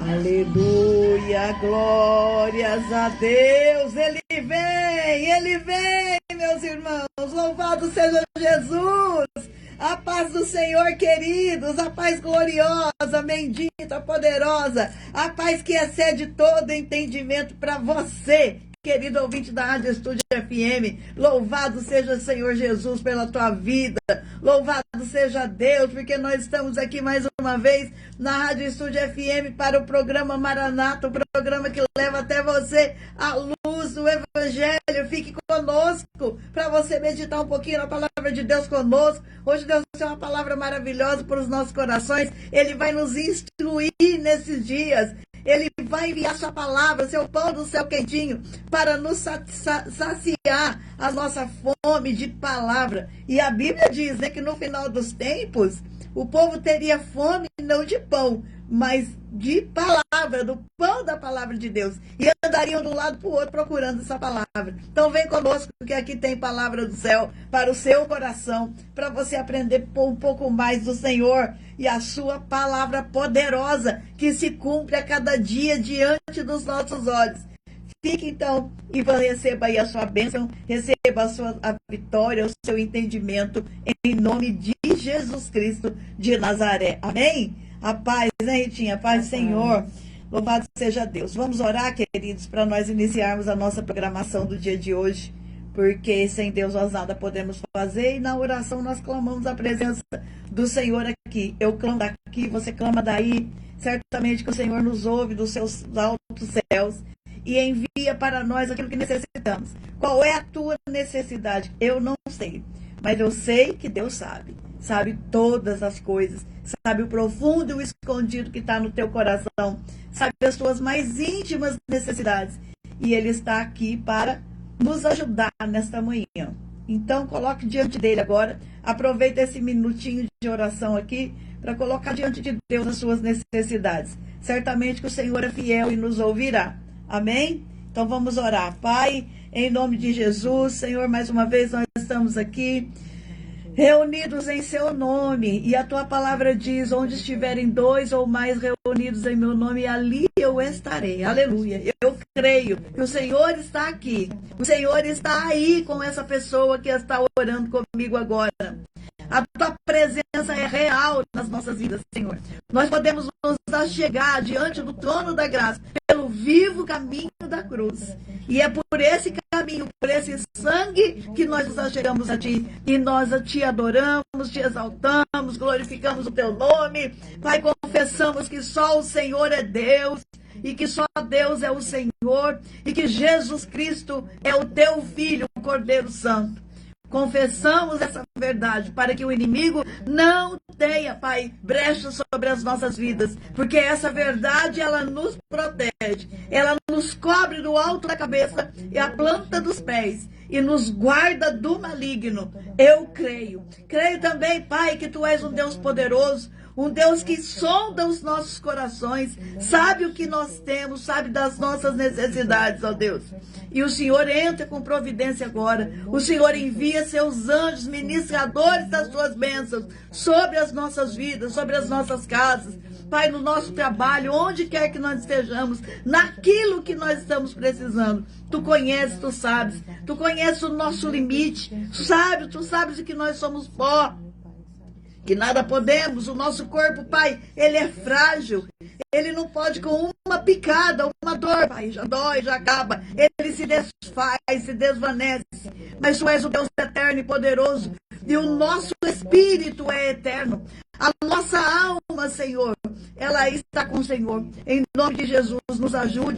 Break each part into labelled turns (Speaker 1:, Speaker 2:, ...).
Speaker 1: Aleluia, glórias a Deus, Ele vem, meus irmãos, louvado seja Jesus, a paz do Senhor, queridos, a paz gloriosa, bendita, poderosa, a paz que excede todo entendimento para você, querido ouvinte da Rádio Estúdio FM, louvado seja o Senhor Jesus pela tua vida, louvado seja Deus, porque nós estamos aqui mais uma vez na Rádio Estúdio FM para o programa Maranata, o programa que leva até você a luz do Evangelho. Fique conosco para você meditar um pouquinho na palavra de Deus conosco. Hoje Deus tem uma palavra maravilhosa para os nossos corações, Ele vai nos instruir nesses dias. Ele vai enviar sua palavra, seu pão do céu quentinho, para nos saciar a nossa fome de palavra. E a Bíblia diz, né, que no final dos tempos, o povo teria fome não de pão, mas de palavra, do pão da palavra de Deus. E andariam de um lado para o outro procurando essa palavra. Então vem conosco, que aqui tem palavra do céu para o seu coração, para você aprender um pouco mais do Senhor e a sua palavra poderosa, que se cumpre a cada dia diante dos nossos olhos. Fique então e receba aí a sua bênção, receba a vitória, o seu entendimento, em nome de Jesus Cristo de Nazaré. Amém? A paz, né, Ritinha? A paz do Senhor. Louvado seja Deus. Vamos orar, queridos, para nós iniciarmos a nossa programação do dia de hoje, porque sem Deus nós nada podemos fazer, e na oração nós clamamos a presença do Senhor aqui. Eu clamo daqui, você clama daí. Certamente que o Senhor nos ouve dos seus altos céus e envia para nós aquilo que necessitamos. Qual é a tua necessidade? Eu não sei, mas eu sei que Deus sabe. Sabe todas as coisas, sabe o profundo e o escondido que está no teu coração, sabe as tuas mais íntimas necessidades, e Ele está aqui para nos ajudar nesta manhã. Então coloque diante dele agora, aproveita esse minutinho de oração aqui, para colocar diante de Deus as suas necessidades. Certamente que o Senhor é fiel e nos ouvirá. Amém? Então vamos orar. Pai, em nome de Jesus, Senhor, mais uma vez nós estamos aqui, reunidos em seu nome, e a tua palavra diz, onde estiverem dois ou mais reunidos em meu nome, ali eu estarei. Aleluia. Eu creio que o Senhor está aqui, o Senhor está aí com essa pessoa que está orando comigo agora. A tua presença é real nas nossas vidas, Senhor. Nós podemos nos achegar diante do trono da graça pelo vivo caminho da cruz. E é por esse caminho, por esse sangue que nós nos achegamos a Ti. E nós te adoramos, te exaltamos, glorificamos o Teu nome. Pai, confessamos que só o Senhor é Deus. E que só Deus é o Senhor. E que Jesus Cristo é o Teu Filho, o Cordeiro Santo. Confessamos essa verdade para que o inimigo não tenha, Pai, brecha sobre as nossas vidas, porque essa verdade, ela nos protege, ela nos cobre do alto da cabeça e a planta dos pés e nos guarda do maligno. Eu creio também, Pai, que Tu és um Deus poderoso, um Deus que sonda os nossos corações, sabe o que nós temos, sabe das nossas necessidades, ó Deus. E o Senhor entra com providência agora. O Senhor envia seus anjos, ministradores das suas bênçãos, sobre as nossas vidas, sobre as nossas casas. Pai, no nosso trabalho, onde quer que nós estejamos, naquilo que nós estamos precisando. Tu conheces, Tu sabes. Tu conheces o nosso limite. Tu sabes que nós somos pó, que nada podemos. O nosso corpo, Pai, ele é frágil. Ele não pode com uma picada, uma dor, Pai, já dói, já acaba. Ele se desfaz, se desvanece. Mas Tu és o Deus eterno e poderoso. E o nosso espírito é eterno. A nossa alma, Senhor, ela está com o Senhor. Em nome de Jesus, nos ajude.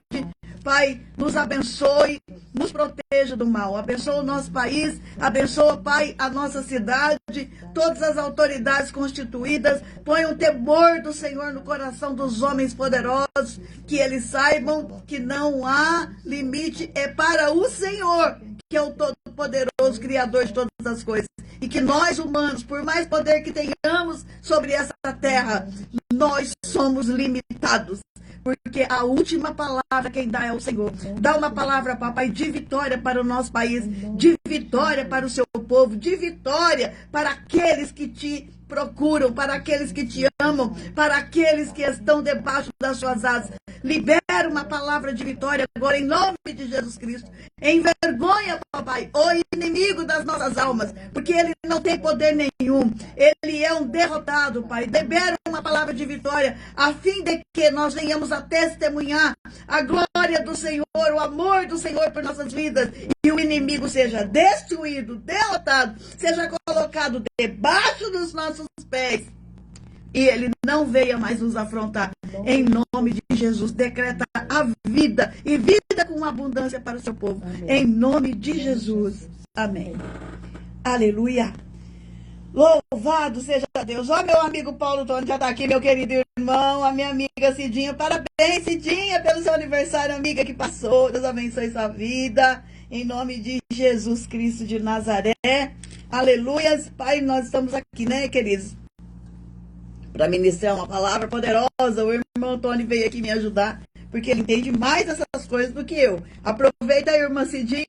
Speaker 1: Pai, nos abençoe, nos proteja do mal. Abençoa o nosso país, abençoa, Pai, a nossa cidade, todas as autoridades constituídas. Põe um temor do Senhor no coração dos homens poderosos, que eles saibam que não há limite, é para o Senhor, que é o Todo-Poderoso, Criador de todas as coisas. E que nós, humanos, por mais poder que tenhamos sobre essa terra, nós somos limitados. Porque a última palavra quem dá é o Senhor. Dá uma palavra, papai, de vitória para o nosso país, de vitória para o seu povo, de vitória para aqueles que te procuram, para aqueles que te amam, para aqueles que estão debaixo das suas asas. Libera uma palavra de vitória agora, em nome de Jesus Cristo. Envergonha, papai, o inimigo das nossas almas, porque ele não tem poder nenhum. Ele é um derrotado, pai. Libera uma palavra de vitória, a fim de que nós venhamos a testemunhar a glória do Senhor, o amor do Senhor por nossas vidas, e o inimigo seja destruído, derrotado, seja colocado debaixo dos nossos pés, e ele não venha mais nos afrontar. Em nome de Jesus, decreta a vida, e vida com abundância para o seu povo. Amém. Em nome de Jesus. Amém. Aleluia. Louvado seja Deus. Ó, meu amigo Paulo Tony já está aqui, meu querido irmão, a minha amiga Cidinha. Parabéns, Cidinha, pelo seu aniversário, amiga que passou. Deus abençoe sua vida. Em nome de Jesus Cristo de Nazaré. Aleluias. Pai, nós estamos aqui, né, queridos, para ministrar uma palavra poderosa. O irmão Tony veio aqui me ajudar, porque ele entende mais essas coisas do que eu. Aproveita a irmã Cidinha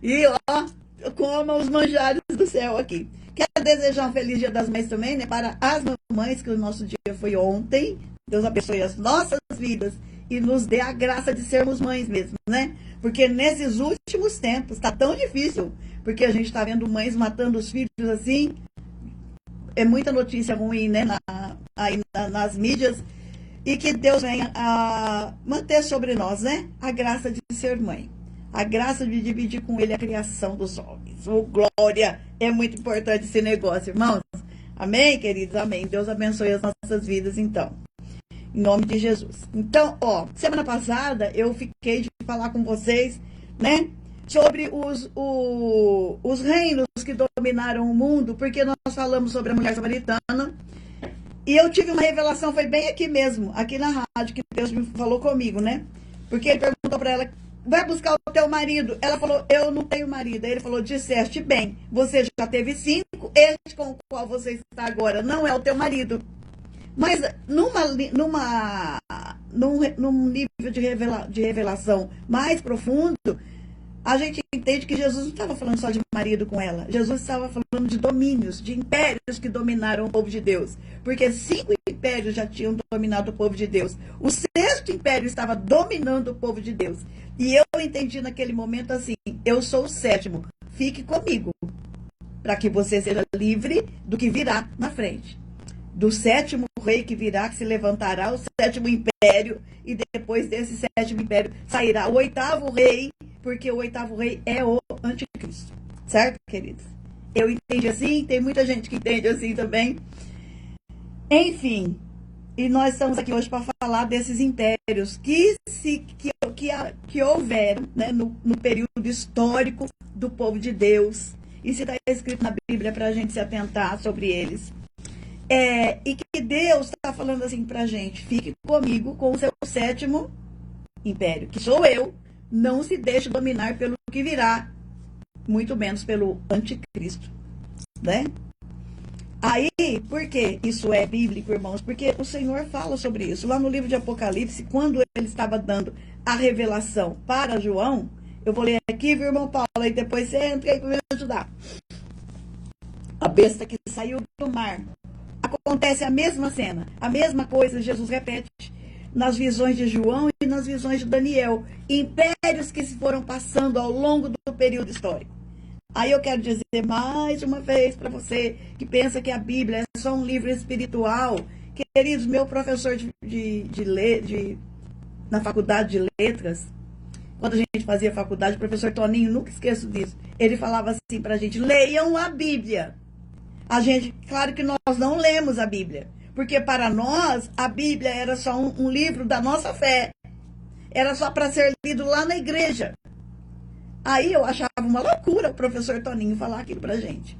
Speaker 1: e, ó, coma os manjares do céu aqui. Quero desejar um feliz Dia das Mães também, né, para as mamães, que o nosso dia foi ontem. Deus abençoe as nossas vidas e nos dê a graça de sermos mães mesmo, né? Porque nesses últimos tempos tá tão difícil, porque a gente tá vendo mães matando os filhos assim. É muita notícia ruim, né, nas mídias. E que Deus venha a manter sobre nós, né, a graça de ser mãe. A graça de dividir com ele a criação dos homens. Oh, glória! É muito importante esse negócio, irmãos. Amém, queridos? Amém. Deus abençoe as nossas vidas, então. Em nome de Jesus. Então, ó, semana passada eu fiquei de falar com vocês, né, sobre os reinos que dominaram o mundo, porque nós falamos sobre a mulher samaritana. E eu tive uma revelação, foi bem aqui mesmo, aqui na rádio, que Deus me falou comigo, né? Porque ele perguntou para ela: vai buscar o teu marido? Ela falou: eu não tenho marido. Aí ele falou: disseste bem, você já teve 5, este com o qual você está agora não é o teu marido. Mas num nível de revelação mais profundo, a gente entende que Jesus não estava falando só de marido com ela. Jesus estava falando de domínios, de impérios que dominaram o povo de Deus. Porque 5 impérios já tinham dominado o povo de Deus. O 6º império estava dominando o povo de Deus. E eu entendi naquele momento assim: eu sou o 7º, fique comigo, para que você seja livre do que virá na frente. Do 7º rei que virá, que se levantará, o 7º império, e depois desse 7º império sairá o 8º rei, porque o 8º rei é o anticristo. Certo, queridos? Eu entendi assim, tem muita gente que entende assim também. Enfim, e nós estamos aqui hoje para falar desses impérios que houveram, né, no período histórico do povo de Deus. Isso está escrito na Bíblia para a gente se atentar sobre eles. E que Deus está falando assim para a gente: fique comigo com o seu 7º império, que sou eu. Não se deixe dominar pelo que virá, muito menos pelo anticristo, né? Aí, por que isso é bíblico, irmãos? Porque o Senhor fala sobre isso. Lá no livro de Apocalipse, quando ele estava dando a revelação para João, eu vou ler aqui, viu, irmão Paulo? Aí depois você entra aí para me ajudar. A besta que saiu do mar. Acontece a mesma cena, a mesma coisa Jesus repete nas visões de João e nas visões de Daniel. Impérios que se foram passando ao longo do período histórico. Aí eu quero dizer mais uma vez para você que pensa que a Bíblia é só um livro espiritual. Queridos, meu professor na faculdade de letras, quando a gente fazia faculdade, o professor Toninho, nunca esqueço disso, ele falava assim para a gente: leiam a Bíblia. A gente, claro que nós não lemos a Bíblia, porque para nós a Bíblia era só um livro da nossa fé. Era só para ser lido lá na igreja. Aí eu achava uma loucura o professor Toninho falar aquilo pra gente.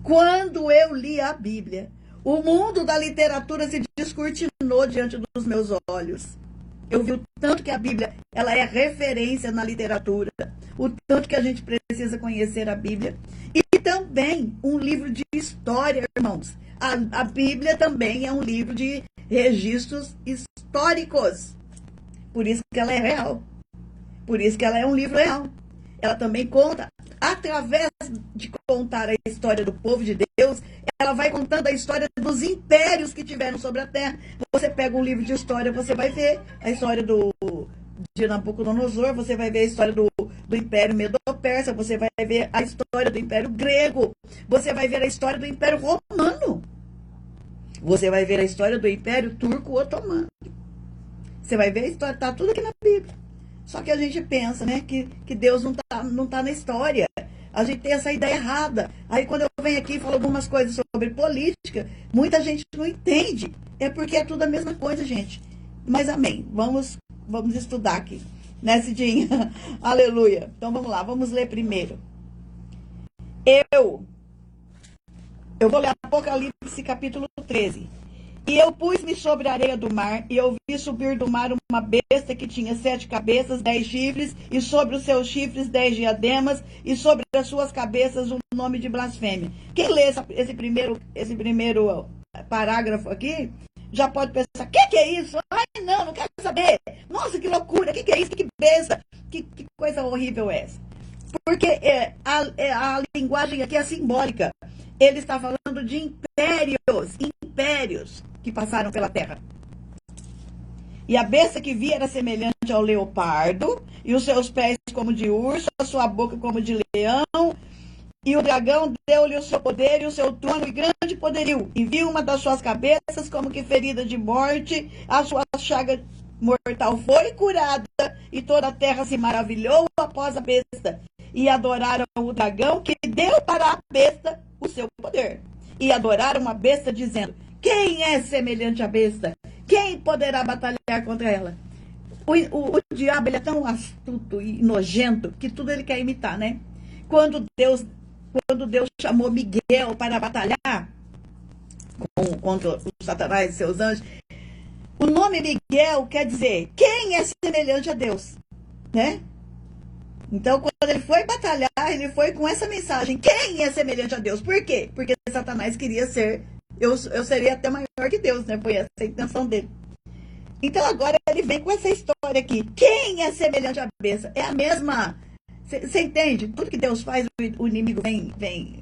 Speaker 1: Quando eu li a Bíblia, o mundo da literatura se descortinou diante dos meus olhos. Eu vi o tanto que a Bíblia ela é referência na literatura, o tanto que a gente precisa conhecer a Bíblia. E também um livro de história, irmãos. A Bíblia também é um livro de registros históricos. Por isso que ela é real. Por isso que ela é um livro real. Ela também conta através de contar a história do povo de Deus, ela vai contando a história dos impérios que tiveram sobre a terra. Você pega um livro de história, você vai ver a história de Nabucodonosor, você vai ver a história do Império Medo-Persa, você vai ver a história do Império Grego, você vai ver a história do Império Romano, você vai ver a história do Império Turco-Otomano. Você vai ver a história, tá tudo aqui na Bíblia. Só que a gente pensa, né, que Deus não tá na história. A gente tem essa ideia errada. Aí quando eu venho aqui e falo algumas coisas sobre política, muita gente não entende. É porque é tudo a mesma coisa, gente. Mas amém. Vamos estudar aqui, né, Cidinha? Aleluia. Então vamos lá, vamos ler primeiro. Eu vou ler Apocalipse capítulo 13. E eu pus-me sobre a areia do mar, e eu vi subir do mar uma besta que tinha 7 cabeças, 10 chifres, e sobre os seus chifres 10 diademas, e sobre as suas cabeças um nome de blasfêmia. Quem lê esse primeiro parágrafo aqui, já pode pensar, que é isso? Ai, não quero saber. Nossa, que loucura, que é isso? Que besta? Que coisa horrível é essa? Porque a linguagem aqui é simbólica. Ele está falando de impérios que passaram pela terra. E a besta que vi era semelhante ao leopardo, e os seus pés como de urso, a sua boca como de leão, e o dragão deu-lhe o seu poder e o seu trono e grande poderio, e viu uma das suas cabeças como que ferida de morte, a sua chaga mortal foi curada, e toda a terra se maravilhou após a besta, e adoraram o dragão que deu para a besta o seu poder. E adoraram a besta, dizendo: quem é semelhante à besta? Quem poderá batalhar contra ela? O diabo, ele é tão astuto e nojento que tudo ele quer imitar, né? Quando Deus chamou Miguel para batalhar contra o Satanás e seus anjos, o nome Miguel quer dizer quem é semelhante a Deus, né? Então, quando ele foi batalhar, ele foi com essa mensagem: quem é semelhante a Deus? Por quê? Porque Satanás queria ser, eu seria até maior que Deus, né? Foi essa a intenção dele. Então, agora ele vem com essa história aqui: quem é semelhante à besta? É a mesma. Você entende? Tudo que Deus faz, o inimigo vem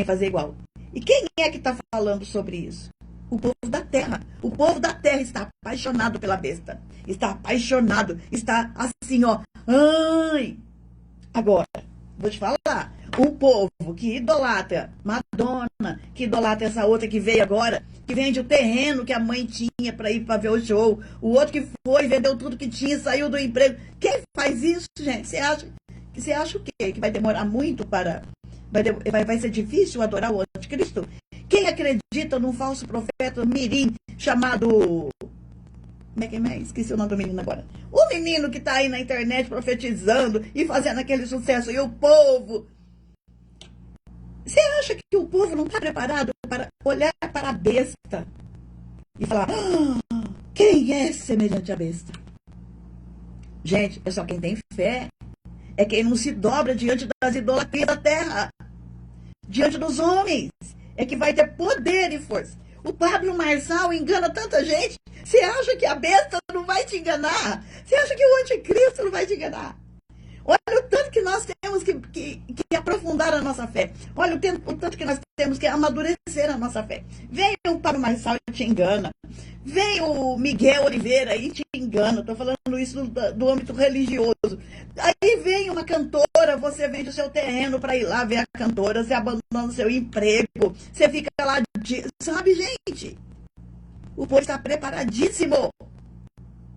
Speaker 1: fazer igual. E quem é que está falando sobre isso? O povo da terra. O povo da terra está apaixonado pela besta. Está apaixonado. Está assim, ó. Ai! Agora, vou te falar. Um povo que idolatra Madonna, que idolatra essa outra que veio agora, que vende o terreno que a mãe tinha para ir para ver o show. O outro que foi, vendeu tudo que tinha, saiu do emprego. Quem faz isso, gente? Você acha o quê? Que vai demorar muito para... Vai ser difícil adorar o anticristo? Quem acredita num falso profeta mirim chamado... Como é que é? Esqueci o nome do menino agora. O menino que tá aí na internet profetizando e fazendo aquele sucesso. E o povo... Você acha que o povo não está preparado para olhar para a besta e falar: quem é semelhante à besta? Gente, é só quem tem fé. É quem não se dobra diante das idolatrias da terra. Diante dos homens. É que vai ter poder e força. O Pablo Marçal engana tanta gente. Você acha que a besta não vai te enganar? Você acha que o anticristo não vai te enganar? Olha o tanto que nós temos que aprofundar a nossa fé. Olha o tanto que nós temos que amadurecer a nossa fé. Vem o Pablo Marçal e te engana. Vem o Miguel Oliveira e te engana. Estou falando isso do âmbito religioso. Aí vem uma cantora, você vende o seu terreno para ir lá ver a cantora, você abandona o seu emprego, você fica lá, sabe, gente? O povo está preparadíssimo.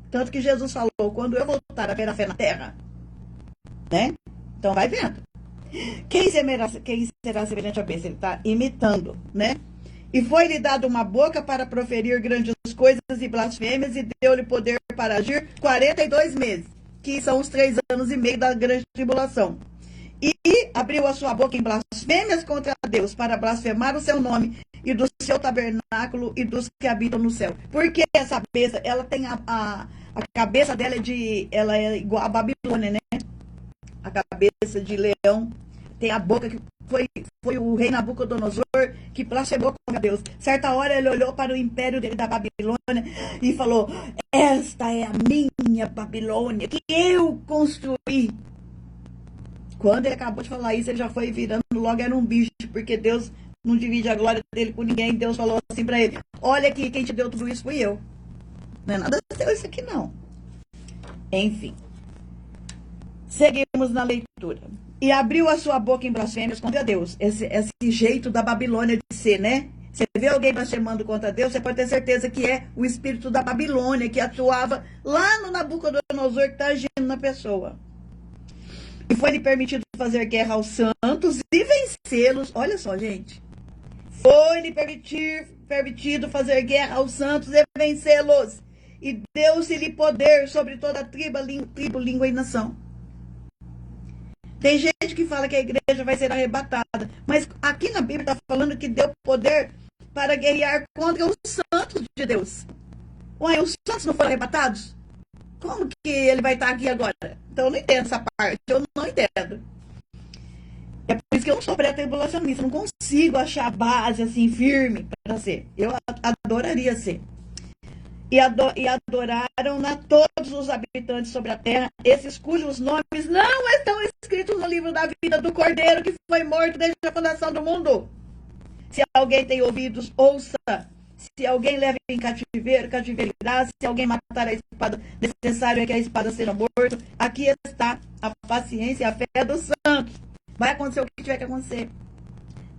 Speaker 1: Tanto que Jesus falou: quando eu voltar a ver a fé na terra, né? Então vai vendo. Quem será semelhante à besta? Ele está imitando, né? E foi-lhe dado uma boca para proferir grandes coisas e blasfêmias, e deu-lhe poder para agir 42 meses, que são os 3 anos e meio da grande tribulação. E abriu a sua boca em blasfêmias contra Deus, para blasfemar o seu nome e do seu tabernáculo e dos que habitam no céu. Porque essa besta, ela tem a cabeça dela ela é igual a Babilônia, né? A cabeça de leão, tem a boca que foi o rei Nabucodonosor que blasfemou contra Deus. Certa hora ele olhou para o império dele da Babilônia e falou: esta é a minha Babilônia que eu construí. Quando ele acabou de falar isso, ele já foi virando logo, era um bicho, porque Deus não divide a glória dele com ninguém. Deus falou assim para ele: olha aqui, quem te deu tudo isso fui eu. Não é nada seu isso aqui, não. Enfim. Seguimos na leitura. E abriu a sua boca em blasfêmias contra Deus. Esse jeito da Babilônia de ser, né? Você vê alguém blasfemando contra Deus, você pode ter certeza que é o espírito da Babilônia que atuava lá no Nabucodonosor, que está agindo na pessoa. E foi-lhe permitido fazer guerra aos santos e vencê-los. Olha só, gente. Foi-lhe permitido fazer guerra aos santos e vencê-los. E deu-se-lhe poder sobre toda a tribo, língua e nação. Tem gente que fala que a igreja vai ser arrebatada. Mas aqui na Bíblia está falando que deu poder para guerrear contra os santos de Deus. Ué, os santos não foram arrebatados? Como que ele vai estar aqui agora? Então eu não entendo essa parte, eu não entendo. É por isso que eu não sou pré-tribulacionista, não consigo achar a base assim firme para ser. Eu adoraria ser. E adoraram-na todos os habitantes sobre a terra, esses cujos nomes não estão escritos no livro da vida do Cordeiro, que foi morto desde a fundação do mundo. Se alguém tem ouvidos, ouça. Se alguém leva em cativeiro, cativeirá. Se alguém matar a espada, necessário é que a espada seja morto. Aqui está a paciência e a fé dos santos. Vai acontecer o que tiver que acontecer.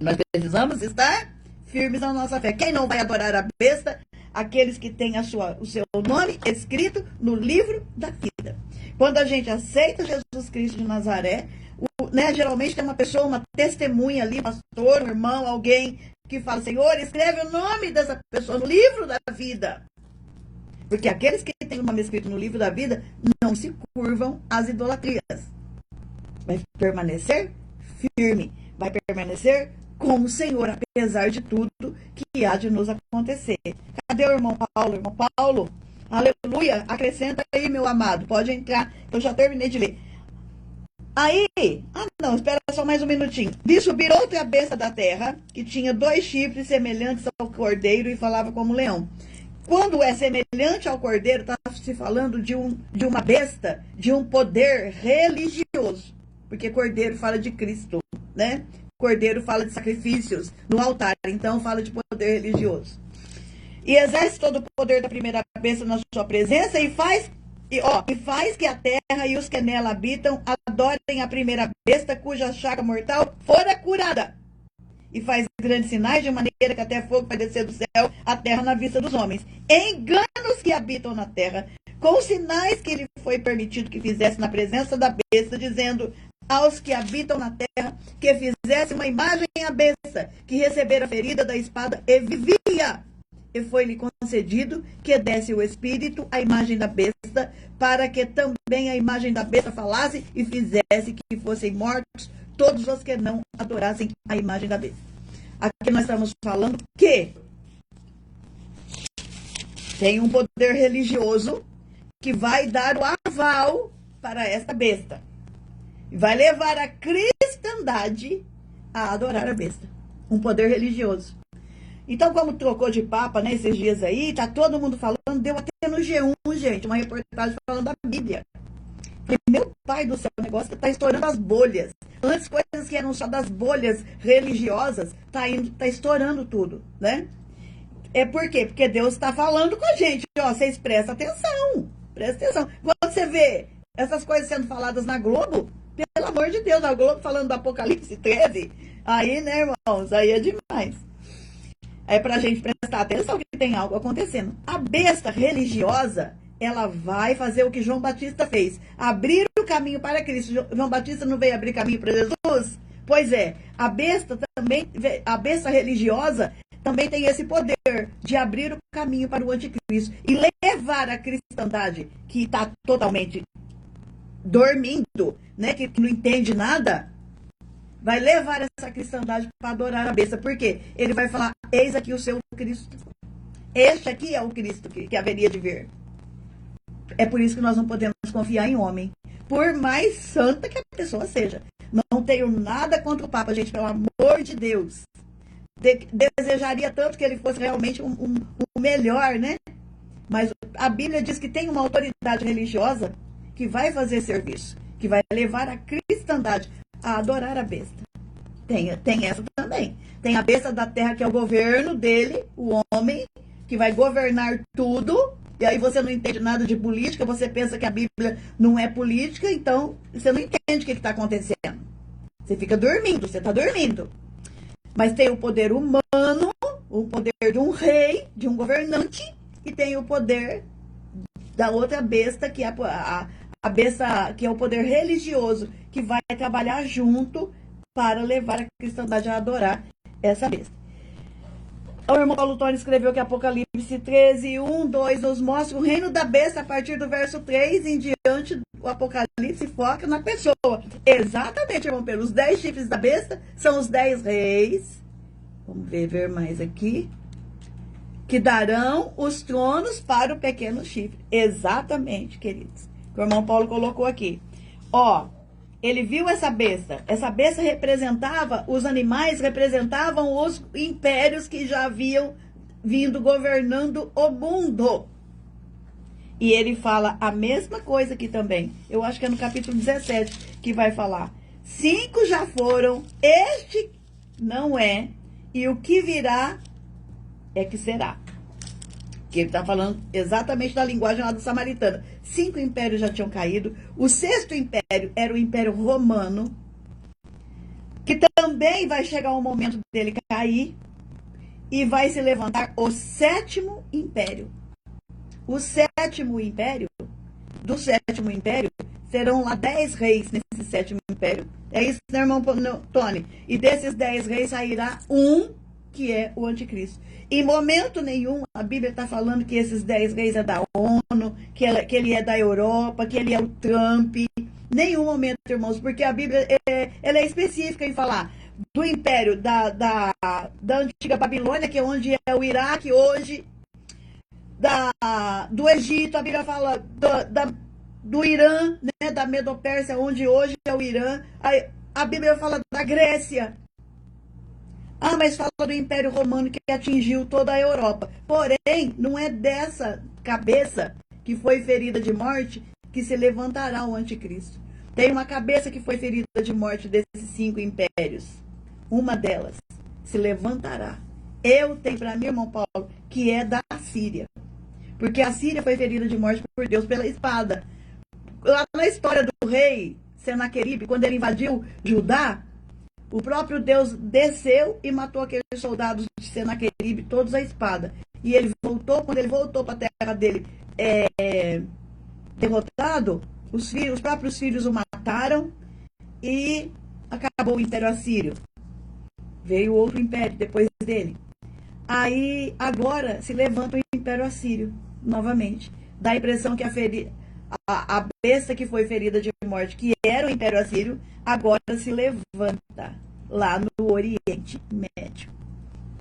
Speaker 1: Nós precisamos estar firmes na nossa fé. Quem não vai adorar a besta? Aqueles que têm o seu nome escrito no livro da vida. Quando a gente aceita Jesus Cristo de Nazaré, geralmente tem uma pessoa, uma testemunha ali, pastor, um irmão, alguém que fala: Senhor, escreve o nome dessa pessoa no livro da vida. Porque aqueles que têm o nome escrito no livro da vida não se curvam às idolatrias. Vai permanecer firme, vai permanecer com o Senhor, apesar de tudo que há de nos acontecer. Cadê o irmão Paulo? Irmão Paulo, aleluia, acrescenta aí, meu amado, pode entrar, eu já terminei de ler. Aí, não, espera só mais um minutinho. Vi subir outra besta da terra, que tinha 2 chifres semelhantes ao cordeiro e falava como leão. Quando é semelhante ao cordeiro, está se falando de uma besta, de um poder religioso. Porque cordeiro fala de Cristo, né? Cordeiro fala de sacrifícios no altar, então fala de poder religioso. E exerce todo o poder da primeira besta na sua presença e faz que a terra e os que nela habitam adorem a primeira besta cuja chaga mortal fora curada. E faz grandes sinais de maneira que até fogo vai descer do céu à terra na vista dos homens. Engana os que habitam na terra com os sinais que lhe foi permitido que fizesse na presença da besta, dizendo aos que habitam na terra que fizesse uma imagem à besta, que recebera a ferida da espada e vivia. E foi-lhe concedido que desse o espírito à imagem da besta, para que também a imagem da besta falasse e fizesse que fossem mortos todos os que não adorassem a imagem da besta. Aqui nós estamos falando que tem um poder religioso que vai dar o aval para esta besta. Vai levar a cristandade a adorar a besta. Um poder religioso. Então, como trocou de papa, né, esses dias aí, tá todo mundo falando, deu até no G1, gente, uma reportagem falando da Bíblia. Meu pai do céu, o negócio tá estourando as bolhas. Antes, coisas que eram só das bolhas religiosas, tá estourando tudo, né? É por quê? Porque Deus está falando com a gente. Ó, vocês prestem atenção. Presta atenção. Quando você vê essas coisas sendo faladas na Globo, pelo amor de Deus, a Globo falando do Apocalipse 13, aí, né, irmãos, aí é demais. É pra gente prestar atenção que tem algo acontecendo. A besta religiosa, ela vai fazer o que João Batista fez. Abrir o caminho para Cristo. João Batista não veio abrir caminho para Jesus? Pois é, a besta religiosa também tem esse poder de abrir o caminho para o anticristo e levar a cristandade, que está totalmente dormindo, né, que não entende nada, vai levar essa cristandade para adorar a besta. Por quê? Ele vai falar: eis aqui o seu Cristo. Este aqui é o Cristo que haveria de vir. É por isso que nós não podemos confiar em homem, por mais santa que a pessoa seja. Não tenho nada contra o Papa, gente, pelo amor de Deus. Desejaria tanto que ele fosse realmente o melhor, né? Mas a Bíblia diz que tem uma autoridade religiosa que vai fazer serviço, que vai levar a cristandade a adorar a besta. Tem essa também. Tem a besta da terra, que é o governo dele, o homem, que vai governar tudo. E aí você não entende nada de política, você pensa que a Bíblia não é política, então você não entende o que está acontecendo. Você fica dormindo, você está dormindo. Mas tem o poder humano, o poder de um rei, de um governante, e tem o poder da outra besta, que é a besta, que é o poder religioso, que vai trabalhar junto para levar a cristandade a adorar essa besta. O irmão Paulo Tony escreveu que Apocalipse 13, 1, 2 nos mostra o reino da besta a partir do verso 3 em diante. O Apocalipse foca na pessoa. Exatamente, irmão Pedro. Os 10 chifres da besta são os 10 reis. Vamos ver mais aqui. Que darão os tronos para o pequeno chifre. Exatamente, queridos. O irmão Paulo colocou aqui. Ó, ele viu essa besta. Essa besta representava, os animais representavam os impérios que já haviam vindo governando o mundo. E ele fala a mesma coisa aqui também. Eu acho que é no capítulo 17 que vai falar. 5 já foram, este não é, e o que virá é que será. Que ele está falando exatamente da linguagem lá do samaritano. 5 impérios já tinham caído. O 6º império era o Império Romano, que também vai chegar um momento dele cair, e vai se levantar o 7º império. O 7º império, do 7º império, serão lá 10 reis nesse 7º império. É isso, né, irmão Tony? E desses 10 reis sairá um que é o anticristo. Em momento nenhum, a Bíblia está falando que esses 10 reis é da ONU, que ele é da Europa, que ele é o Trump. Nenhum momento, irmãos, porque a Bíblia ela é específica em falar do império da antiga Babilônia, que é onde é o Iraque hoje, do Egito. A Bíblia fala do Irã, né, da Medopérsia, onde hoje é o Irã. A Bíblia fala da Grécia. Ah, mas fala do Império Romano que atingiu toda a Europa. Porém, não é dessa cabeça que foi ferida de morte que se levantará o anticristo. Tem uma cabeça que foi ferida de morte desses 5 impérios. Uma delas se levantará. Eu tenho para mim, irmão Paulo, que é da Síria. Porque a Síria foi ferida de morte por Deus pela espada. Lá na história do rei Senaqueribe, quando ele invadiu Judá, o próprio Deus desceu e matou aqueles soldados de Senaqueribe, todos à espada. E ele voltou, quando ele voltou para a terra dele derrotado, os próprios filhos o mataram e acabou o Império Assírio. Veio outro império depois dele. Aí, agora, se levanta o Império Assírio, novamente. Dá a impressão que a besta que foi ferida de morte, que era o Império Assírio, agora se levanta lá no Oriente Médio.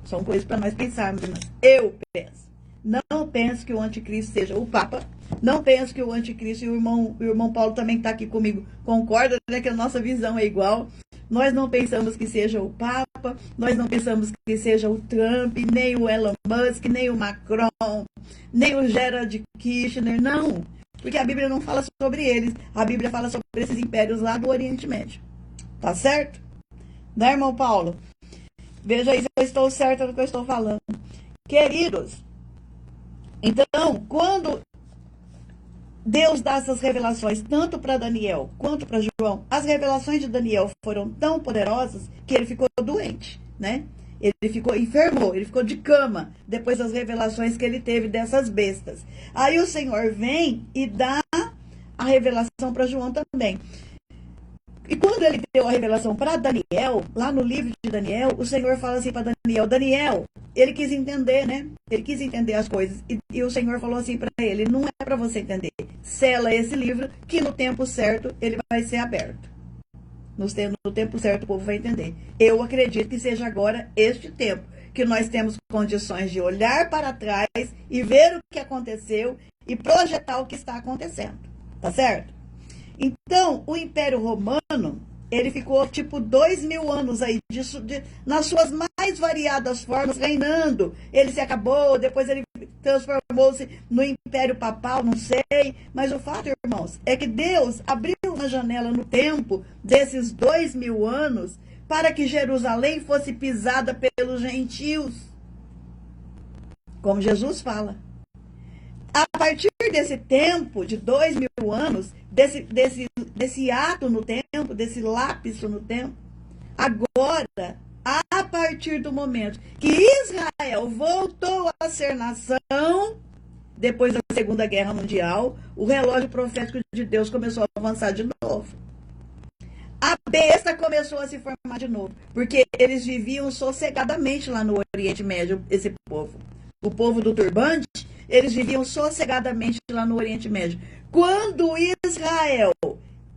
Speaker 1: São coisas para nós pensarmos, irmãs. Eu penso. Não penso que o anticristo seja o Papa. Não penso que o anticristo, e o irmão Paulo também está aqui comigo, concorda, né, que a nossa visão é igual. Nós não pensamos que seja o Papa, nós não pensamos que seja o Trump, nem o Elon Musk, nem o Macron, nem o Gerald Kirchner, não. Porque a Bíblia não fala sobre eles, a Bíblia fala sobre esses impérios lá do Oriente Médio. Tá certo? Né, irmão Paulo? Veja aí se eu estou certa no que eu estou falando. Queridos, então, quando Deus dá essas revelações, tanto para Daniel quanto para João, as revelações de Daniel foram tão poderosas que ele ficou doente, né? Ele enfermou, ele ficou de cama, depois das revelações que ele teve dessas bestas. Aí o Senhor vem e dá a revelação para João também. E quando ele deu a revelação para Daniel, lá no livro de Daniel, o Senhor fala assim para Daniel, ele quis entender, né? Ele quis entender as coisas. E o Senhor falou assim para ele, não é para você entender. Sela esse livro, que no tempo certo ele vai ser aberto. No tempo certo o povo vai entender. Eu acredito que seja agora este tempo, que nós temos condições de olhar para trás e ver o que aconteceu e projetar o que está acontecendo. Tá certo? Então, o Império Romano, Ele ficou tipo 2000 anos aí, nas suas mais variadas formas, reinando. Ele se acabou, depois ele transformou-se no Império Papal, não sei. Mas o fato, irmãos, é que Deus abriu uma janela no tempo desses 2000 anos para que Jerusalém fosse pisada pelos gentios. Como Jesus fala. A partir desse tempo, de 2000 anos, desse ato no tempo, desse lapso no tempo, agora, a partir do momento que Israel voltou a ser nação, depois da Segunda Guerra Mundial, o relógio profético de Deus começou a avançar de novo. A besta começou a se formar de novo, porque eles viviam sossegadamente lá no Oriente Médio, esse povo. O povo do turbante, eles viviam sossegadamente lá no Oriente Médio. Quando Israel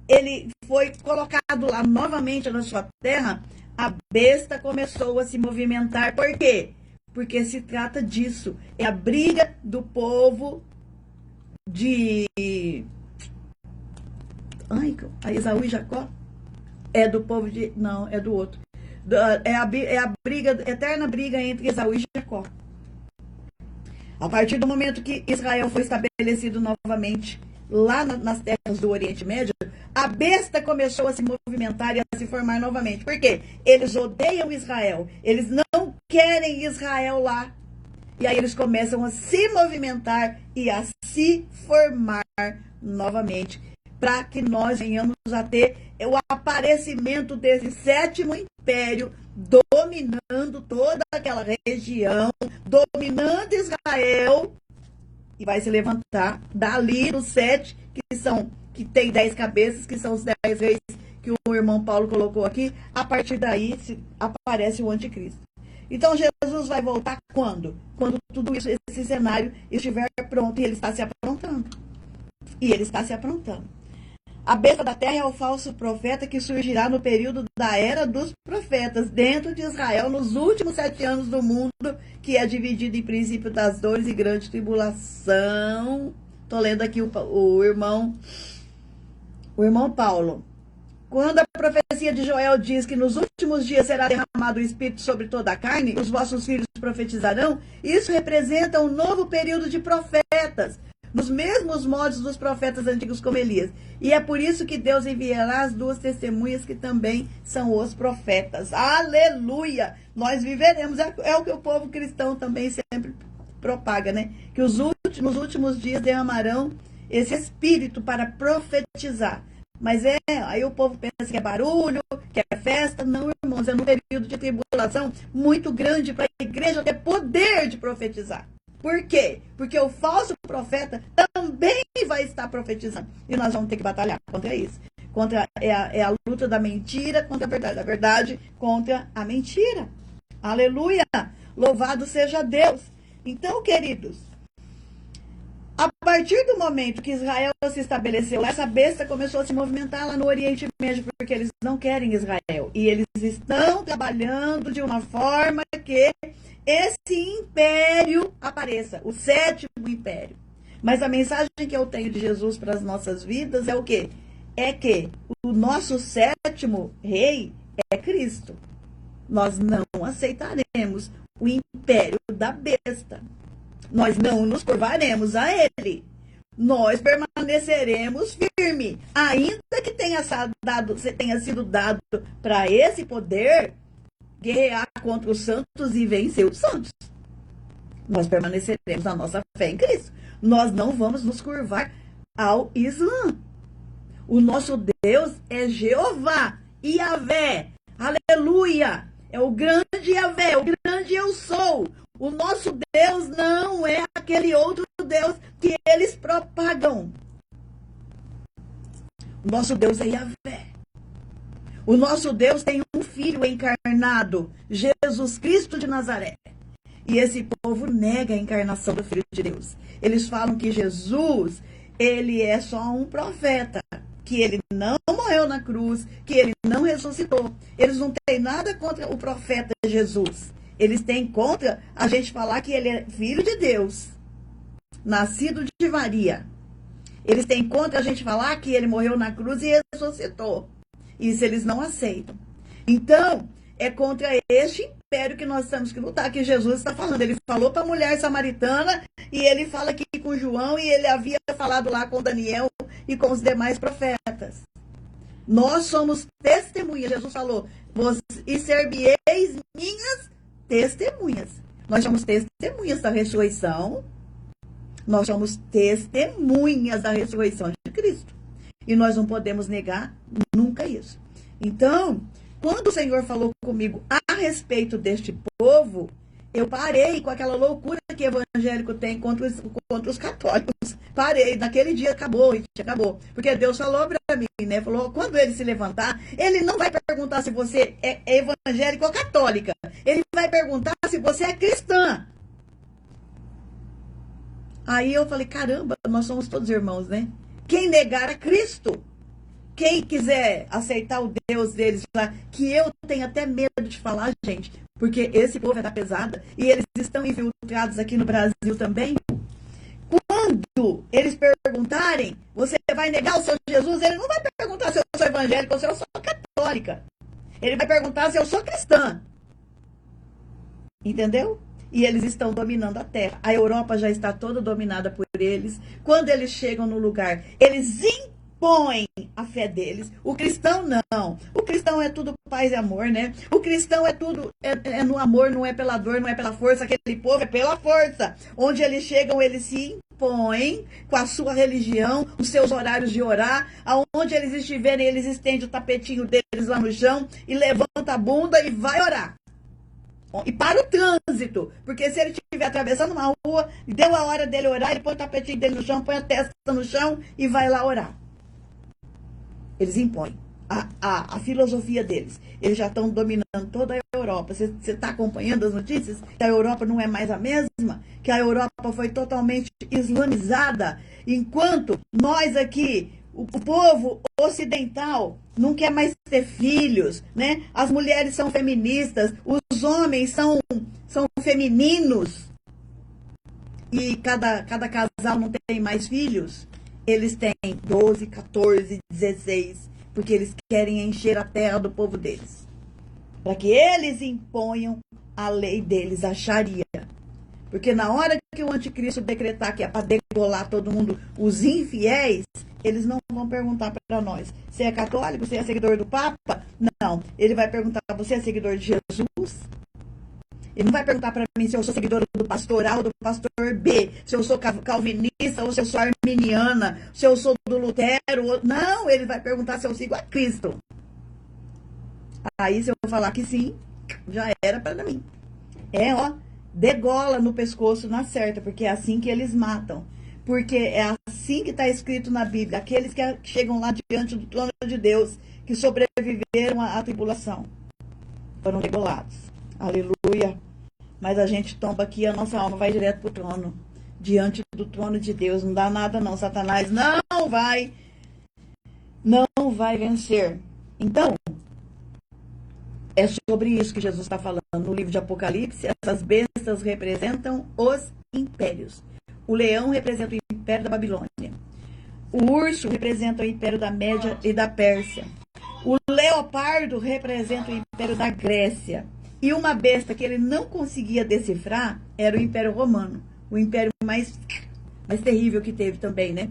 Speaker 1: ele foi colocado lá novamente na sua terra, a besta começou a se movimentar. Por quê? Porque se trata disso. É a briga do povo de... a Esaú e Jacó? É do povo de... Não, é do outro. É a briga, eterna briga entre Esaú e Jacó. A partir do momento que Israel foi estabelecido novamente lá nas terras do Oriente Médio, a besta começou a se movimentar e a se formar novamente. Por quê? Eles odeiam Israel. Eles não querem Israel lá. E aí eles começam a se movimentar e a se formar novamente, para que nós venhamos a ter o aparecimento desse sétimo império dominando toda aquela região, dominando Israel, e vai se levantar dali dos 7, que tem 10 cabeças, que são os 10 reis que o irmão Paulo colocou aqui. A partir daí aparece o anticristo. Então Jesus vai voltar quando? Quando tudo isso, esse cenário estiver pronto, e ele está se aprontando. E ele está se aprontando. A besta da terra é o falso profeta que surgirá no período da era dos profetas, dentro de Israel, nos últimos 7 anos do mundo, que é dividido em princípio das dores e grande tribulação. Estou lendo aqui o irmão Paulo. Quando a profecia de Joel diz que nos últimos dias será derramado o Espírito sobre toda a carne, os vossos filhos profetizarão, isso representa um novo período de profetas, nos mesmos modos dos profetas antigos como Elias. E é por isso que Deus enviará as 2 testemunhas que também são os profetas. Aleluia! Nós viveremos, é o que o povo cristão também sempre propaga, né? Que nos últimos dias derramarão esse Espírito para profetizar. Mas aí o povo pensa que é barulho, que é festa. Não, irmãos, é num período de tribulação muito grande para a igreja ter poder de profetizar. Por quê? Porque o falso profeta também vai estar profetizando. E nós vamos ter que batalhar contra isso. É a luta da mentira contra a verdade contra a mentira. Aleluia! Louvado seja Deus. Então, queridos, a partir do momento que Israel se estabeleceu, essa besta começou a se movimentar lá no Oriente Médio, porque eles não querem Israel. E eles estão trabalhando de uma forma que esse império apareça, o 7º império. Mas a mensagem que eu tenho de Jesus para as nossas vidas é o quê? É que o nosso 7º rei é Cristo. Nós não aceitaremos o império da besta. Nós não nos curvaremos a ele. Nós permaneceremos firmes. Ainda que tenha sido dado para esse poder guerrear contra os santos e vencer os santos. Nós permaneceremos na nossa fé em Cristo. Nós não vamos nos curvar ao Islã. O nosso Deus é Jeová, Yahvé. Aleluia! É o grande Yahvé, o grande eu sou. O nosso Deus não é aquele outro Deus que eles propagam. O nosso Deus é Yahvé. O nosso Deus tem um filho encarnado, Jesus Cristo de Nazaré. E esse povo nega a encarnação do Filho de Deus. Eles falam que Jesus, ele é só um profeta, que ele não morreu na cruz, que ele não ressuscitou. Eles não têm nada contra o profeta Jesus. Eles têm contra a gente falar que ele é filho de Deus, nascido de Maria. Eles têm contra a gente falar que ele morreu na cruz e ressuscitou. Isso eles não aceitam. Então, é contra este império que nós temos que lutar, que Jesus está falando. Ele falou para a mulher samaritana, e ele fala aqui com João, e ele havia falado lá com Daniel e com os demais profetas. Nós somos testemunhas. Jesus falou, e ser-me-eis minhas testemunhas. Nós somos testemunhas da ressurreição. Nós somos testemunhas da ressurreição de Cristo. E nós não podemos negar nunca isso. Então, quando o Senhor falou comigo a respeito deste povo, eu parei com aquela loucura que evangélico tem contra os católicos. Parei, naquele dia acabou. Porque Deus falou para mim, né? Falou, quando ele se levantar, ele não vai perguntar se você é evangélico ou católica. Ele vai perguntar se você é cristã. Aí eu falei, caramba, nós somos todos irmãos, né? Quem negar a Cristo, quem quiser aceitar o Deus deles lá, que eu tenho até medo de falar, gente, porque esse povo é da pesada, e eles estão infiltrados aqui no Brasil também. Quando eles perguntarem, você vai negar o seu Jesus? Ele não vai perguntar se eu sou evangélica ou se eu sou católica. Ele vai perguntar se eu sou cristã. Entendeu? E eles estão dominando a terra. A Europa já está toda dominada por eles. Quando eles chegam no lugar, eles impõem a fé deles. O cristão não. O cristão é tudo paz e amor, né? O cristão é tudo é no amor, não é pela dor, não é pela força. Aquele povo é pela força. Onde eles chegam, eles se impõem com a sua religião, os seus horários de orar. Aonde eles estiverem, eles estendem o tapetinho deles lá no chão e levanta a bunda e vai orar. E para o trânsito, porque se ele estiver atravessando uma rua, deu a hora dele orar, ele põe o tapetinho dele no chão, põe a testa no chão e vai lá orar. Eles impõem a filosofia deles. Eles já estão dominando toda a Europa. Você está acompanhando as notícias? Que a Europa não é mais a mesma? Que a Europa foi totalmente islamizada? Enquanto nós aqui, o povo ocidental, não quer mais ter filhos, né? As mulheres são feministas, os homens são femininos. E cada casal não tem mais filhos. Eles têm 12, 14, 16, porque eles querem encher a terra do povo deles. Para que eles imponham a lei deles, a Sharia. Porque na hora que o anticristo decretar que é para degolar todo mundo, os infiéis, eles não vão perguntar para nós, você é católico, você é seguidor do Papa? Não, ele vai perguntar, você é seguidor de Jesus? Ele não vai perguntar para mim se eu sou seguidora do pastor A ou do pastor B, se eu sou calvinista ou se eu sou arminiana, se eu sou do Lutero. Não, ele vai perguntar se eu sigo a Cristo. Aí se eu falar que sim, já era para mim. Degola no pescoço na certa, porque é assim que eles matam. Porque é assim que está escrito na Bíblia. Aqueles que chegam lá diante do trono de Deus, que sobreviveram à tribulação, foram degolados. Aleluia. Mas a gente tomba aqui, a nossa alma vai direto para o trono. Diante do trono de Deus. Não dá nada não, Satanás não vai vencer. Então, é sobre isso que Jesus está falando no livro de Apocalipse. Essas bestas representam os impérios. O leão representa o império da Babilônia. O urso representa o império da Média e da Pérsia. O leopardo representa o império da Grécia. E uma besta que ele não conseguia decifrar era o Império Romano. O império mais terrível que teve também, né?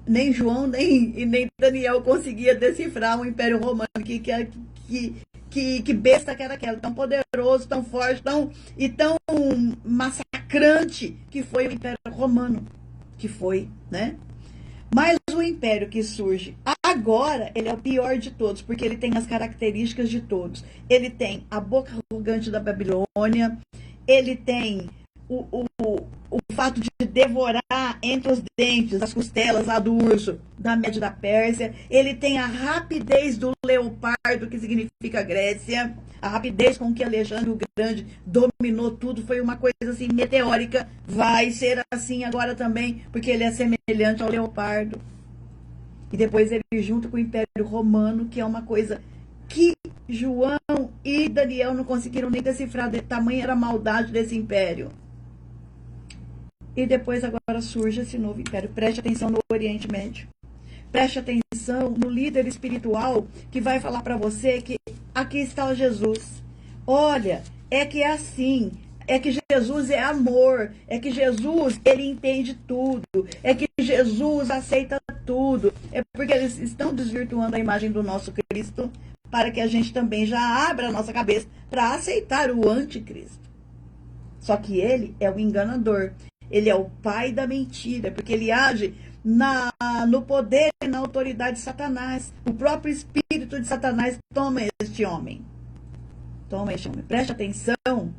Speaker 1: Nem João, nem Daniel conseguia decifrar o Império Romano. Que besta que era aquela, tão poderoso, tão forte, tão massacrante que foi o Império Romano. Que foi, né? Mas o império que surge agora, ele é o pior de todos, porque ele tem as características de todos. Ele tem a boca arrogante da Babilônia, ele tem o fato de devorar entre os dentes, as costelas lá do urso, da Média da Pérsia. Ele tem a rapidez do leopardo, que significa Grécia. A rapidez com que Alexandre o Grande dominou tudo foi uma coisa assim meteórica. Vai ser assim agora também, porque ele é semelhante ao leopardo. E depois ele junta com o Império Romano, que é uma coisa que João e Daniel não conseguiram nem decifrar, de tamanha era a maldade desse império. E depois agora surge esse novo império. Preste atenção no Oriente Médio. Preste atenção atenção no líder espiritual que vai falar para você que aqui está o Jesus. Olha, é que é assim, é que Jesus é amor, é que Jesus, ele entende tudo, é que Jesus aceita tudo. É porque eles estão desvirtuando a imagem do nosso Cristo para que a gente também já abra a nossa cabeça para aceitar o anticristo. Só que ele é o enganador, ele é o pai da mentira, porque ele age no poder e na autoridade de Satanás. O próprio espírito de Satanás toma este homem. Toma este homem. Preste atenção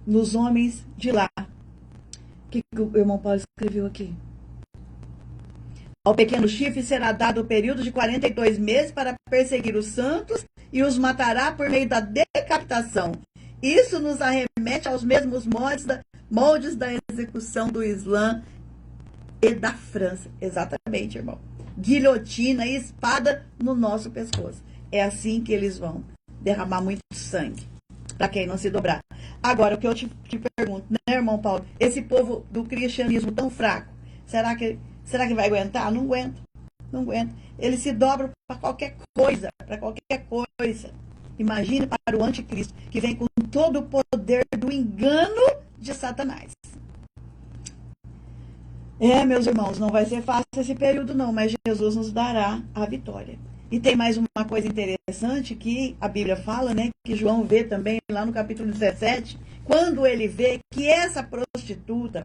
Speaker 1: nos homens de lá. O que o irmão Paulo escreveu aqui? Ao pequeno chifre será dado o período de 42 meses para perseguir os santos e os matará por meio da decapitação. Isso nos arremete aos mesmos moldes da execução do Islã e da França. Exatamente, irmão. Guilhotina e espada no nosso pescoço. É assim que eles vão derramar muito sangue, para quem não se dobrar. Agora, o que eu te pergunto, né, irmão Paulo? Esse povo do cristianismo tão fraco, será que vai aguentar? Não aguenta. Não aguenta. Eles se dobram para qualquer coisa, Imagine para o anticristo, que vem com todo o poder do engano de Satanás. Meus irmãos, não vai ser fácil esse período não, mas Jesus nos dará a vitória. E tem mais uma coisa interessante que a Bíblia fala, né? Que João vê também lá no capítulo 17, quando ele vê que essa prostituta,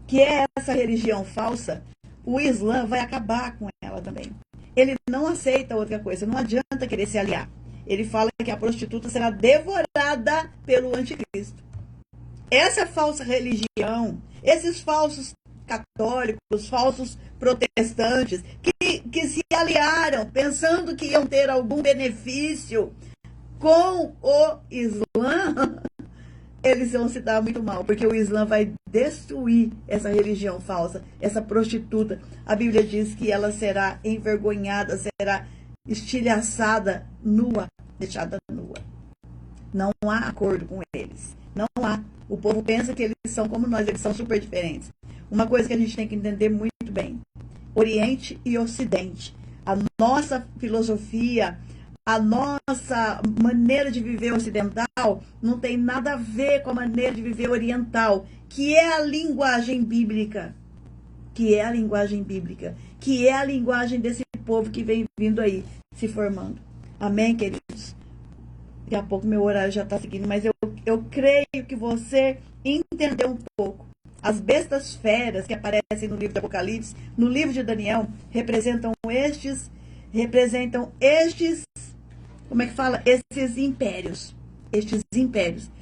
Speaker 1: que é essa religião falsa, o Islã vai acabar com ela também. Ele não aceita outra coisa, não adianta querer se aliar. Ele fala que a prostituta será devorada pelo anticristo. Essa falsa religião, esses falsos católicos, falsos protestantes, que se aliaram pensando que iam ter algum benefício com o Islã, eles vão se dar muito mal, porque o Islã vai destruir essa religião falsa, essa prostituta. A Bíblia diz que ela será envergonhada, será estilhaçada, nua, deixada nua. Não há acordo com eles. Não há. O povo pensa que eles são como nós, eles são super diferentes. Uma coisa que a gente tem que entender muito bem: Oriente e Ocidente. A nossa filosofia, a nossa maneira de viver ocidental não tem nada a ver com a maneira de viver oriental, que é a linguagem bíblica. Que é a linguagem bíblica. Que é a linguagem desse povo que vem vindo aí, se formando. Amém, queridos? Daqui a pouco meu horário já está seguindo, mas eu creio que você entendeu um pouco. As bestas feras que aparecem no livro de Apocalipse, no livro de Daniel, representam estes, como é que fala? Esses impérios.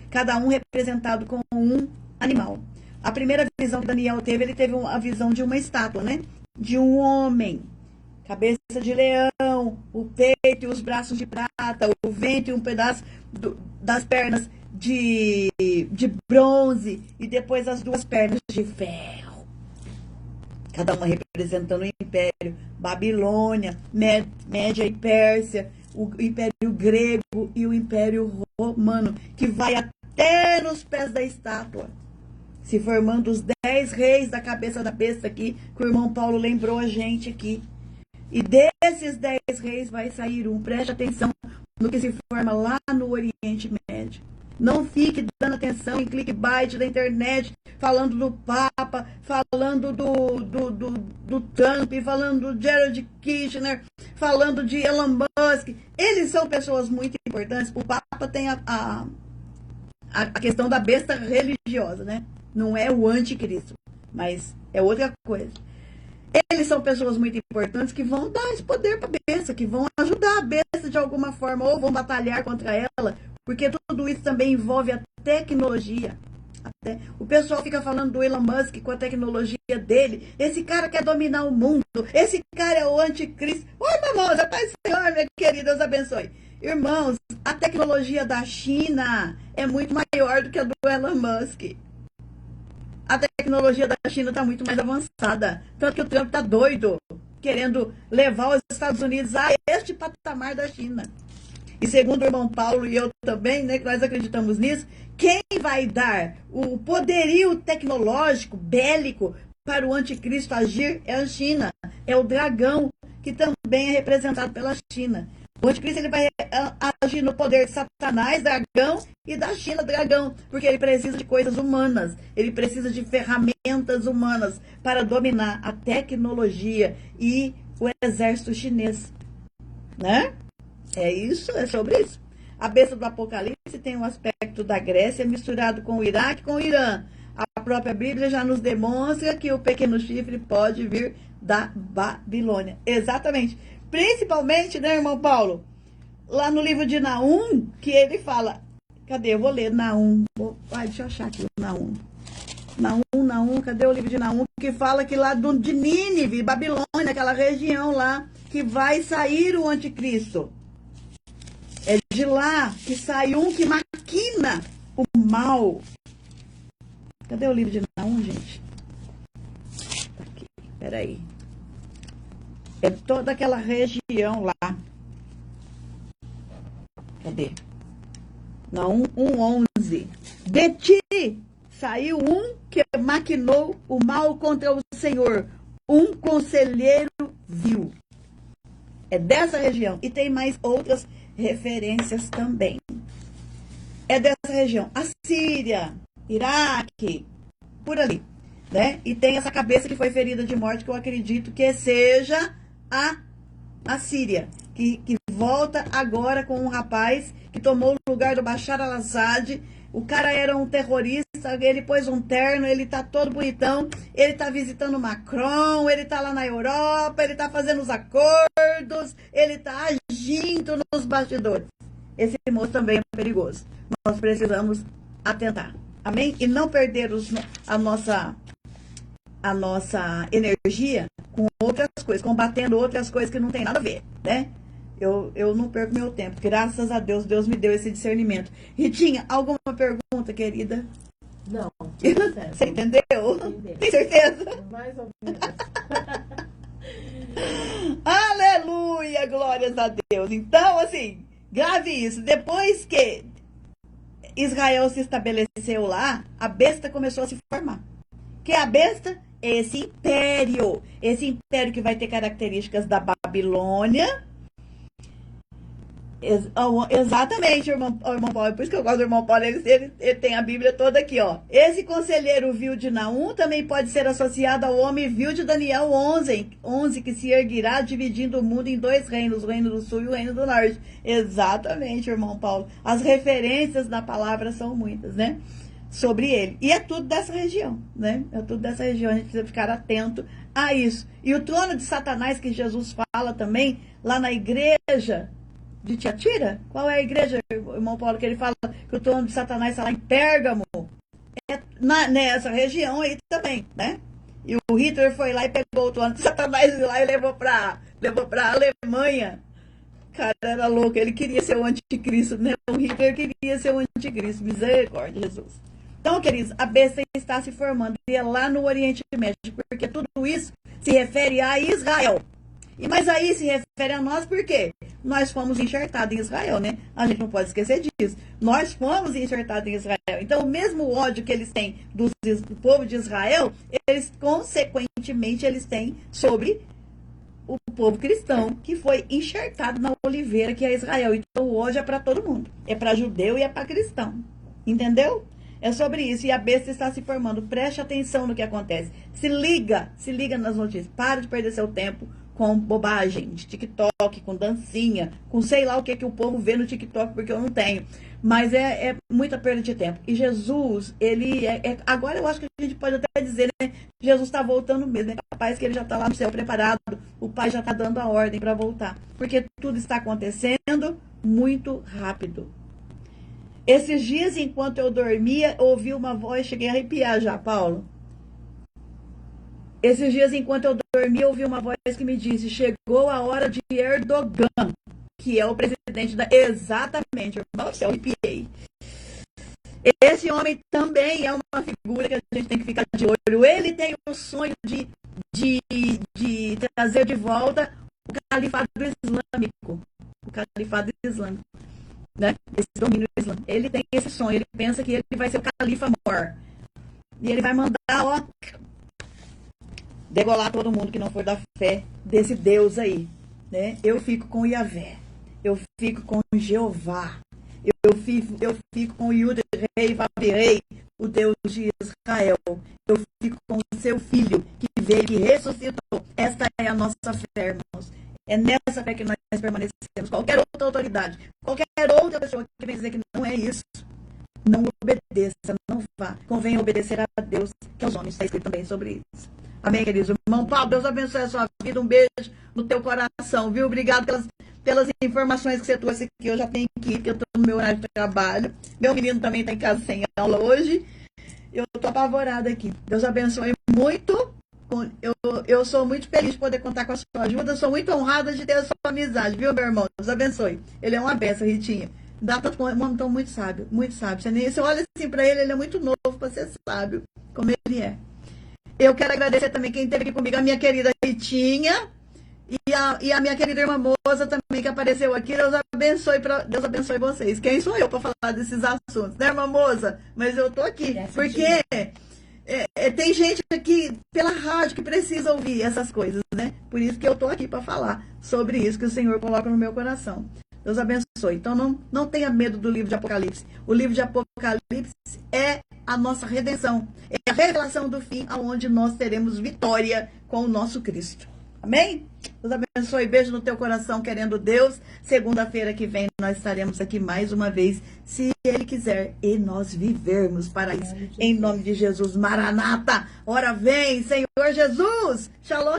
Speaker 1: Cada um representado com um animal. A primeira visão que Daniel teve, ele teve a visão de uma estátua, né? De um homem. Cabeça de leão, o peito e os braços de prata, o ventre e um pedaço das pernas de bronze e depois as duas pernas de ferro. Cada uma representando o império. Babilônia, Média e Pérsia, o império grego e o império romano, que vai até nos pés da estátua, se formando os 10 reis da cabeça da besta aqui, que o irmão Paulo lembrou a gente aqui. E desses 10 reis vai sair um. Preste atenção no que se forma lá no Oriente Médio. Não fique dando atenção em clickbait da internet, falando do Papa, falando do Trump, falando do Jared Kushner, falando de Elon Musk. Eles são pessoas muito importantes. O Papa tem a questão da besta religiosa, né? Não é o anticristo, mas é outra coisa. Eles são pessoas muito importantes que vão dar esse poder para a besta, que vão ajudar a besta de alguma forma, ou vão batalhar contra ela, porque tudo isso também envolve a tecnologia. O pessoal fica falando do Elon Musk com a tecnologia dele. Esse cara quer dominar o mundo. Esse cara é o anticristo. Oi, meu irmão, já tá Senhor, minha querida, Deus abençoe. Irmãos, a tecnologia da China é muito maior do que a do Elon Musk. A tecnologia da China está muito mais avançada. Tanto que o Trump está doido, querendo levar os Estados Unidos a este patamar da China. E segundo o irmão Paulo e eu também, né, que nós acreditamos nisso, quem vai dar o poderio tecnológico, bélico, para o anticristo agir é a China. É o dragão que também é representado pela China. O anticristo ele vai agir no poder de Satanás, dragão, e da China, dragão, porque ele precisa de coisas humanas, ele precisa de ferramentas humanas para dominar a tecnologia e o exército chinês, né? É isso, é sobre isso. A besta do Apocalipse tem um aspecto da Grécia misturado com o Iraque e com o Irã. A própria Bíblia já nos demonstra que o pequeno chifre pode vir da Babilônia. Exatamente. Principalmente, né, irmão Paulo? Lá no livro de Naum, que ele fala... Cadê? Eu vou ler Naum. Deixa eu achar aqui o Naum. Naum, cadê o livro de Naum? Que fala que lá de Nínive, Babilônia, aquela região lá, que vai sair o anticristo. É de lá que sai um que maquina o mal. Cadê o livro de Naum, gente? Tá aqui, peraí. É toda aquela região lá. Cadê? Naum 1:11. De ti saiu um que maquinou o mal contra o Senhor. Um conselheiro vil. É dessa região. E tem mais outras referências também. É dessa região. A Síria, Iraque, por ali, né? E tem essa cabeça que foi ferida de morte, que eu acredito que seja a Síria, que volta agora com um rapaz que tomou o lugar do Bashar al-Assad. O cara era um terrorista, ele pôs um terno, ele tá todo bonitão, ele tá visitando Macron, ele tá lá na Europa, ele tá fazendo os acordos, ele tá agindo nos bastidores. Esse moço também é perigoso. Nós precisamos atentar. Amém? E não perder a nossa energia com outras coisas, combatendo outras coisas que não tem nada a ver, né? Eu não perco meu tempo. Graças a Deus, Deus me deu esse discernimento. Ritinha, alguma pergunta, querida?
Speaker 2: Não.
Speaker 1: Você entendeu?
Speaker 2: Entendi.
Speaker 1: Tem certeza?
Speaker 2: Mais ou menos.
Speaker 1: Aleluia, glórias a Deus. Então, assim, grave isso. Depois que Israel se estabeleceu lá, a besta começou a se formar. Que é a besta? Esse império que vai ter características da Babilônia. Exatamente, irmão Paulo. Por isso que eu gosto do irmão Paulo. Ele tem a Bíblia toda aqui, ó. Esse conselheiro vil de Naum também pode ser associado ao homem vil de Daniel 11, que se erguirá dividindo o mundo em dois reinos, o reino do sul e o reino do norte. Exatamente, irmão Paulo. As referências da palavra são muitas, né? Sobre ele. E é tudo dessa região, né? É tudo dessa região. A gente precisa ficar atento a isso. E o trono de Satanás, que Jesus fala também, lá na igreja de Tiatira? Qual é a igreja, irmão Paulo, que ele fala que o trono de Satanás está lá em Pérgamo? É nessa região aí também, né? E o Hitler foi lá e pegou o trono de Satanás lá e levou para Alemanha. Cara, era louco, ele queria ser o anticristo, né? O Hitler queria ser o anticristo. Misericórdia, Jesus. Então, queridos, a besta está se formando, e é lá no Oriente Médio, porque tudo isso se refere a Israel. Mas aí se refere a nós porque nós fomos enxertados em Israel, né? A gente não pode esquecer disso. Nós fomos enxertados em Israel. Então, o mesmo ódio que eles têm do povo de Israel, eles, consequentemente, eles têm sobre o povo cristão, que foi enxertado na oliveira, que é Israel. Então, o ódio é para todo mundo. É para judeu e é para cristão. Entendeu? É sobre isso. E a besta está se formando. Preste atenção no que acontece. Se liga nas notícias. Para de perder seu tempo com bobagem de TikTok, com dancinha, com sei lá o que o povo vê no TikTok, porque eu não tenho. Mas é muita perda de tempo. E Jesus, ele agora eu acho que a gente pode até dizer, né? Jesus está voltando mesmo. É capaz que ele já está lá no céu preparado. O Pai já está dando a ordem para voltar. Porque tudo está acontecendo muito rápido. Esses dias, enquanto eu dormia, ouvi uma voz, cheguei a arrepiar já, Paulo. Esses dias, enquanto eu dormia, ouvi uma voz que me disse: chegou a hora de Erdogan, que é o presidente da... Exatamente, irmão, eu arrepiei. Esse homem também é uma figura que a gente tem que ficar de olho. Ele tem o sonho de trazer de volta o califado islâmico. O califado islâmico. Né? Esse domínio islâmico. Ele tem esse sonho, ele pensa que ele vai ser o califa mor. E ele vai mandar, ó, degolar todo mundo que não for da fé desse Deus aí, né? Eu fico com Yahvé, eu fico com Jeová, eu fico com Yud Rei Vavirei, o Deus de Israel. Eu fico com o seu filho que veio, que ressuscitou. Esta é a nossa fé, irmãos. É nessa fé que nós permanecemos. Qualquer outra autoridade, qualquer outra pessoa que vem dizer que não é isso, não obedeça, não vá. Convém obedecer a Deus, que aos homens está escrito também sobre isso. Amém, queridos irmãos? Paulo, Deus abençoe a sua vida. Um beijo no teu coração, viu? Obrigado pelas informações que você trouxe aqui. Eu já tenho que ir, porque eu estou no meu horário de trabalho. Meu menino também está em casa sem aula hoje. Eu estou apavorada aqui. Deus abençoe muito. Eu sou muito feliz de poder contar com a sua ajuda. Sou muito honrada de ter a sua amizade, viu, meu irmão? Deus abençoe. Ele é uma benção, Ritinha. Dá tanto um homem tão muito sábio, muito sábio. Você olha assim para ele é muito novo para ser sábio, como ele é. Eu quero agradecer também quem esteve aqui comigo, a minha querida Ritinha e a minha querida irmã Moza também, que apareceu aqui. Deus abençoe vocês. Quem sou eu para falar desses assuntos, né, irmã Moza? Mas eu tô aqui, porque tem gente aqui pela rádio que precisa ouvir essas coisas, né? Por isso que eu tô aqui para falar sobre isso que o Senhor coloca no meu coração. Deus abençoe. Então não tenha medo do livro de Apocalipse. O livro de Apocalipse é a nossa redenção. É a revelação do fim, aonde nós teremos vitória com o nosso Cristo. Amém? Deus abençoe. Beijo no teu coração, querendo Deus. Segunda-feira que vem nós estaremos aqui mais uma vez, se Ele quiser, e nós vivermos para isso. Em nome de Jesus. Maranata. Ora vem, Senhor Jesus. Shalom.